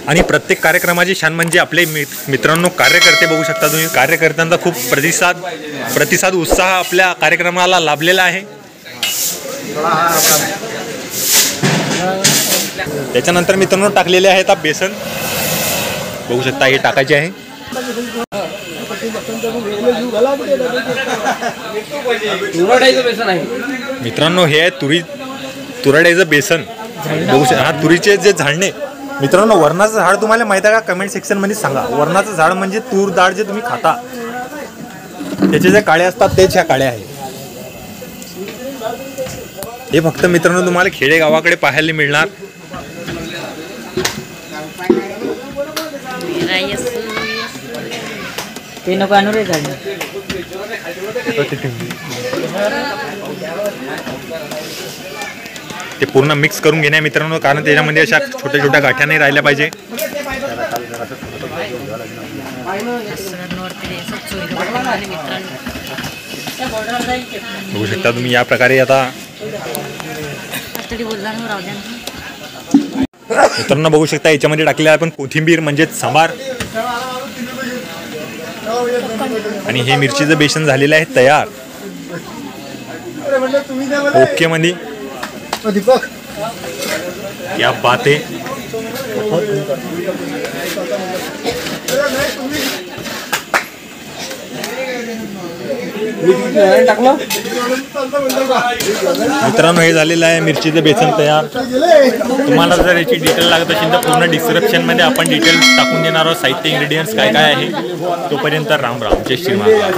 आणि प्रत्येक कार्यक्रमाची शान म्हणजे आपले मित्रांनो कार्यकर्ते बघू शकता तुम्ही। कार्यकर्त्यांचा खूप प्रतिसाद उत्साह आपल्या कार्यक्रमाला लाभलेला आहे। त्याच्यानंतर मित्रांनो टाकलेले आहेत बेसन, बघू शकता हे टाकायचे आहे। मित्रांनो हे आहे तुरड्याचं बेसन, बघू शकता। हा तुरीचे जे झाडणे मित्रांनो, वरणाचं झाड तुम्हाला माहिती आहे का? कमेंट सेक्शन मध्ये सांगा। वरणाचं झाड म्हणजे तूर डाळ जे तुम्ही खाता त्याचे जे काळे असतात तेच ह्या काळ्या आहे। हे फक्त मित्रांनो तुम्हाला खेडे गावाकडे पाहायला मिळणार। ते पूर्ण मिक्स करून घेण्या मित्रांनो, कारण त्याच्यामध्ये अशा छोट्या छोट्या गाठ्या नाही राहिल्या पाहिजे। बघू शकता तुम्ही या प्रकारे। आता मित्रांनो बघू शकता याच्यामध्ये टाकलेला आपण कोथिंबीर म्हणजे सांबार, आणि हे मिरचीचं बेसन झालेलं आहे तयार। ओके मध्ये क्या बात आहे। मित्रांनो हे झालेलं आहे मिरचीचं बेसन तयार। तुम्हाला जर याची डिटेल लागत असेल तर पूर्ण डिस्क्रिप्शन मध्ये आपण डिटेल्स टाकून देणार आहोत, साहित्य इन्ग्रेडियंट्स काय काय आहे। तोपर्यंत राम राम, जय श्री महाराज।